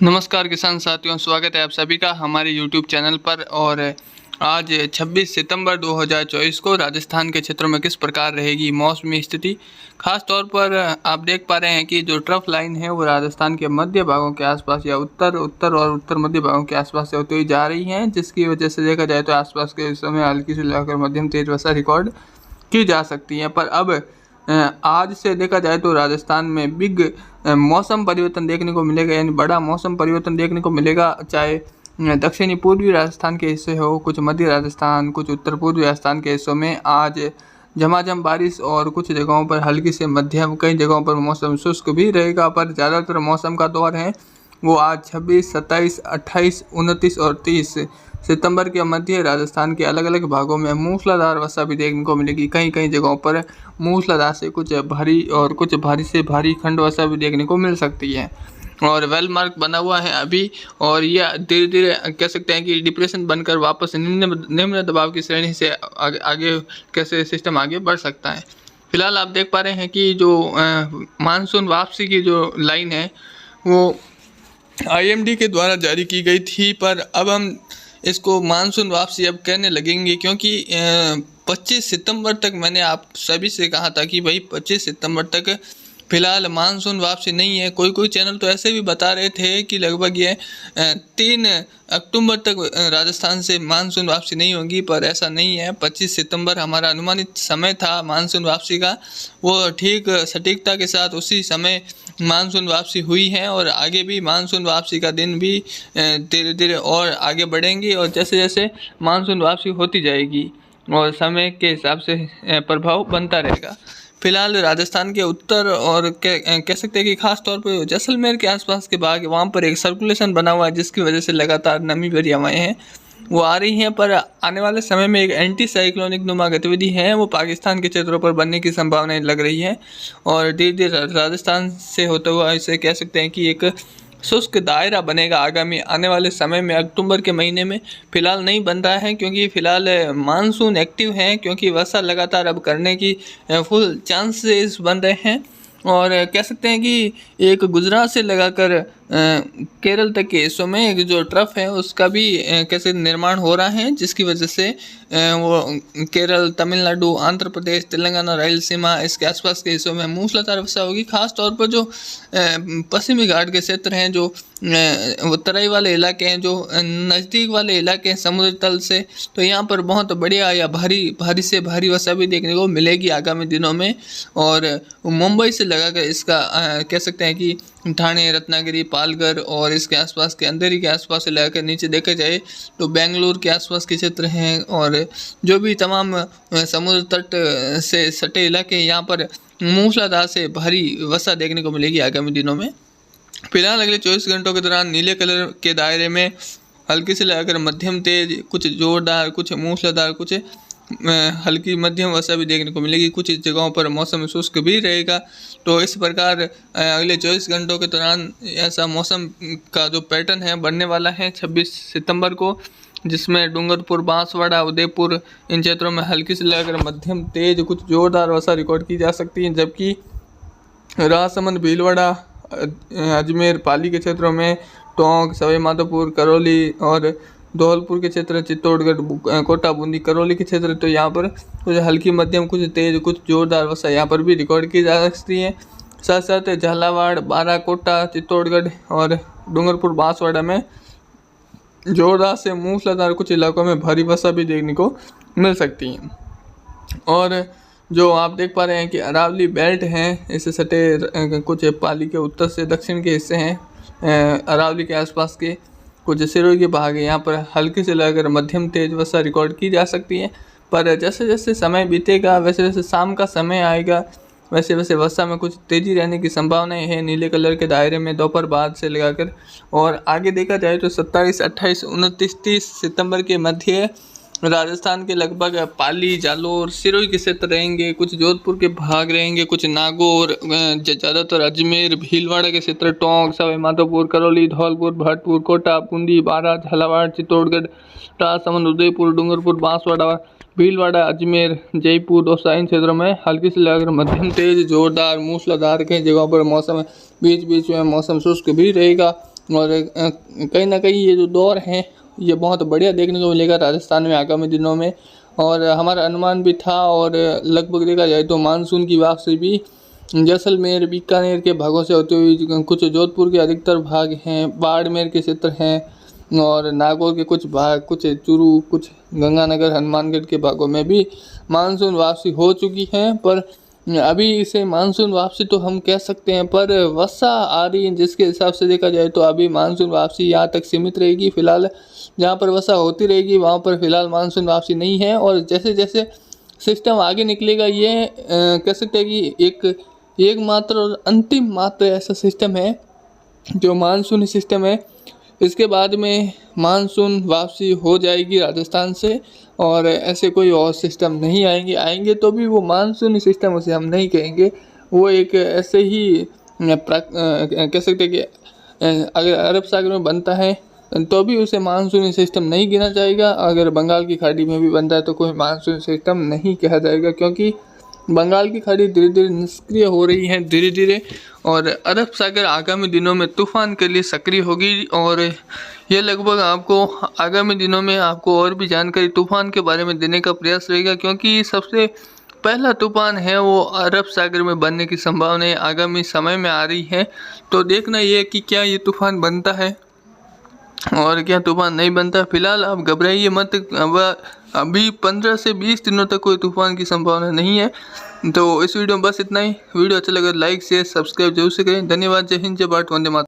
नमस्कार किसान साथियों, स्वागत है आप सभी का हमारे YouTube चैनल पर। और आज 26 सितंबर 2024 को राजस्थान के क्षेत्रों में किस प्रकार रहेगी मौसमी स्थिति। खास तौर पर आप देख पा रहे हैं कि जो ट्रफ लाइन है वो राजस्थान के मध्य भागों के आसपास या उत्तर और उत्तर मध्य भागों के आसपास से होती हुई जा रही हैं, जिसकी वजह से देखा जाए तो आसपास के समय हल्की से लेकर मध्यम तेज वर्षा रिकॉर्ड की जा सकती है। पर अब आज से देखा जाए तो राजस्थान में बिग मौसम परिवर्तन देखने को मिलेगा, यानी बड़ा मौसम परिवर्तन देखने को मिलेगा। चाहे दक्षिणी पूर्वी राजस्थान के हिस्से हो, कुछ मध्य राजस्थान, कुछ उत्तर पूर्वी राजस्थान के हिस्सों में आज झमाझम बारिश और कुछ जगहों पर हल्की से मध्यम, कई जगहों पर मौसम शुष्क भी रहेगा। पर ज़्यादातर मौसम का दौर है वो आज 26, 27, 28, 29 और 30 सितंबर के मध्य राजस्थान के अलग अलग भागों में मूसलाधार वर्षा भी देखने को मिलेगी। कई जगहों पर मूसलाधार से कुछ भारी और कुछ भारी से भारी खंड वर्षा भी देखने को मिल सकती है। और वेल मार्क बना हुआ है अभी, और यह धीरे धीरे कह सकते हैं कि डिप्रेशन बनकर वापस निम्न दबाव की श्रेणी से आगे कैसे सिस्टम आगे बढ़ सकता है। फिलहाल आप देख पा रहे हैं कि जो मानसून वापसी की जो लाइन है वो IMD के द्वारा जारी की गई थी, पर अब हम इसको मानसून वापसी अब कहने लगेंगे, क्योंकि 25 सितंबर तक मैंने आप सभी से कहा था कि भाई 25 सितंबर तक फिलहाल मानसून वापसी नहीं है। कोई चैनल तो ऐसे भी बता रहे थे कि लगभग ये 3 अक्टूबर तक राजस्थान से मानसून वापसी नहीं होगी, पर ऐसा नहीं है। 25 सितंबर हमारा अनुमानित समय था मानसून वापसी का, वो ठीक सटीकता के साथ उसी समय मानसून वापसी हुई है। और आगे भी मानसून वापसी का दिन भी धीरे धीरे और आगे बढ़ेंगी, और जैसे जैसे मानसून वापसी होती जाएगी और समय के हिसाब से प्रभाव बनता रहेगा। फिलहाल राजस्थान के उत्तर और कह सकते हैं कि खास तौर पर जैसलमेर के आसपास के भाग, वहाँ पर एक सर्कुलेशन बना हुआ है, जिसकी वजह से लगातार नमी भरी हवाएं हैं वो आ रही हैं। पर आने वाले समय में एक एंटी साइक्लोनिक नुमा गतिविधि है वो पाकिस्तान के क्षेत्रों पर बनने की संभावनाएं लग रही है, और धीरे धीरे राजस्थान से होता हुआ इसे कह सकते हैं कि एक शुष्क दायरा बनेगा आगामी आने वाले समय में। अक्टूबर के महीने में फिलहाल नहीं बन रहा है, क्योंकि फिलहाल मानसून एक्टिव है, क्योंकि वर्षा लगातार अब करने की फुल चांसेस बन रहे हैं। और कह सकते हैं कि एक गुजरात से लगाकर केरल तक के हिस्सों में एक जो ट्रफ है उसका भी कैसे निर्माण हो रहा है, जिसकी वजह से वो केरल, तमिलनाडु, आंध्र प्रदेश, तेलंगाना, रायलसीमा इसके आसपास के हिस्सों में मूसलाधार वर्षा होगी। खास तौर पर जो पश्चिमी घाट के क्षेत्र हैं, जो वो तराई वाले इलाके हैं, जो नज़दीक वाले इलाके हैं समुद्र तल से, तो यहाँ पर बहुत बढ़िया या भारी से भारी वर्षा भी देखने को मिलेगी आगामी दिनों में। और मुंबई से लगाकर इसका कह सकते हैं कि ठाणे, रत्नागिरी, पालघर और इसके आसपास के अंधेरी के आसपास से लेकर नीचे देखा जाए तो बेंगलुरु के आसपास के क्षेत्र हैं, और जो भी तमाम समुद्र तट से सटे इलाके हैं, यहाँ पर मूसलाधार से भारी वर्षा देखने को मिलेगी आगामी दिनों में। फिलहाल अगले 24 घंटों के दौरान नीले कलर के दायरे में हल्की से लेकर मध्यम तेज, कुछ जोरदार, कुछ मूसलाधार, कुछ हल्की मध्यम वर्षा भी देखने को मिलेगी। कुछ जगहों पर मौसम शुष्क भी रहेगा। तो इस प्रकार अगले 24 घंटों के दौरान ऐसा मौसम का जो पैटर्न है बनने वाला है 26 सितंबर को, जिसमें डूंगरपुर, बांसवाड़ा, उदयपुर इन क्षेत्रों में हल्की से लेकर मध्यम तेज, कुछ जोरदार वर्षा रिकॉर्ड की जा सकती है। जबकि राजसमंद, भीलवाड़ा, अजमेर, पाली के क्षेत्रों में, टोंक, सवाई माधोपुर, करौली और धौलपुर के क्षेत्र, चित्तौड़गढ़, कोटा, बूंदी, करौली के क्षेत्र, तो यहाँ पर कुछ हल्की मध्यम, कुछ तेज, कुछ जोरदार वर्षा यहाँ पर भी रिकॉर्ड की जा सकती है। साथ साथ झालावाड़, बारा, कोटा, चित्तौड़गढ़ और डूंगरपुर, बांसवाड़ा में जोरदार से मूसलाधार, कुछ इलाकों में भारी वर्षा भी देखने को मिल सकती है। और जो आप देख पा रहे हैं कि अरावली बेल्ट हैं, इससे सटे कुछ पाली के उत्तर से दक्षिण के हिस्से हैं, अरावली के आसपास के कुछ सिरोही के भाग है, यहाँ पर हल्की से लेकर मध्यम तेज वर्षा रिकॉर्ड की जा सकती है। पर जैसे जैसे समय बीतेगा, वैसे वैसे शाम का समय आएगा, वैसे वैसे वर्षा में कुछ तेज़ी रहने की संभावनाएं हैं नीले कलर के दायरे में दोपहर बाद से लगाकर। और आगे देखा जाए तो 27, 28, 29, 30 सितंबर के मध्य राजस्थान के लगभग पाली, जालोर, सिरोही के क्षेत्र रहेंगे, कुछ जोधपुर के भाग रहेंगे, कुछ नागौर, ज़्यादातर अजमेर, भीलवाड़ा के क्षेत्र, टोंक, सवाई माधोपुर, करौली, धौलपुर, भरतपुर, कोटा, बूंदी, बारा, झालावाड़, चित्तौड़गढ़, राजसमंद, उदयपुर, डूंगरपुर, बांसवाड़ा, भीलवाड़ा, अजमेर, जयपुर, दौसा इन क्षेत्रों में हल्की से लेकर मध्यम तेज, जोरदार, मूसलाधार कई जगहों पर मौसम बीच बीच में मौसम शुष्क भी रहेगा। और कहीं ना कहीं ये जो दौर है ये बहुत बढ़िया देखने को मिलेगा राजस्थान में आगामी दिनों में। और हमारा अनुमान भी था, और लगभग देखा जाए तो मानसून की वापसी भी जैसलमेर बीकानेर के भागों से होते हुए कुछ जोधपुर के अधिकतर भाग हैं, बाड़मेर के क्षेत्र हैं और नागौर के कुछ भाग, कुछ चूरू, कुछ गंगानगर, हनुमानगढ़ के भागों में भी मानसून वापसी हो चुकी है। पर अभी इसे मानसून वापसी तो हम कह सकते हैं, पर वर्षा आ रही है जिसके हिसाब से देखा जाए तो अभी मानसून वापसी यहाँ तक सीमित रहेगी। फिलहाल जहाँ पर वर्षा होती रहेगी वहाँ पर फिलहाल मानसून वापसी नहीं है। और जैसे जैसे सिस्टम आगे निकलेगा ये कह सकते हैं कि एक मात्र और अंतिम मात्र ऐसा सिस्टम है जो मानसूनी सिस्टम है। इसके बाद में मानसून वापसी हो जाएगी राजस्थान से, और ऐसे कोई और सिस्टम नहीं आएंगे तो भी वो मानसूनी सिस्टम उसे हम नहीं कहेंगे। वो एक ऐसे ही कह सकते हैं कि अगर अरब सागर में बनता है तो भी उसे मानसूनी सिस्टम नहीं गिना जाएगा। अगर बंगाल की खाड़ी में भी बनता है तो कोई मानसूनी सिस्टम नहीं कहा जाएगा, क्योंकि बंगाल की खाड़ी धीरे धीरे निष्क्रिय हो रही है धीरे धीरे, और अरब सागर आगामी दिनों में तूफान के लिए सक्रिय होगी। और ये लगभग आपको आगामी दिनों में आपको और भी जानकारी तूफान के बारे में देने का प्रयास रहेगा, क्योंकि सबसे पहला तूफान है वो अरब सागर में बनने की संभावना आगामी समय में आ रही है। तो देखना ये कि क्या ये तूफान बनता है और क्या तूफान नहीं बनता। फिलहाल आप घबराइए मत, अभी 15 से 20 दिनों तक कोई तूफान की संभावना नहीं है। तो इस वीडियो में बस इतना ही। वीडियो अच्छा लगा लाइक शेयर सब्सक्राइब जरूर से करें। धन्यवाद। जय हिंद, जय भारत, वंदे मातरम।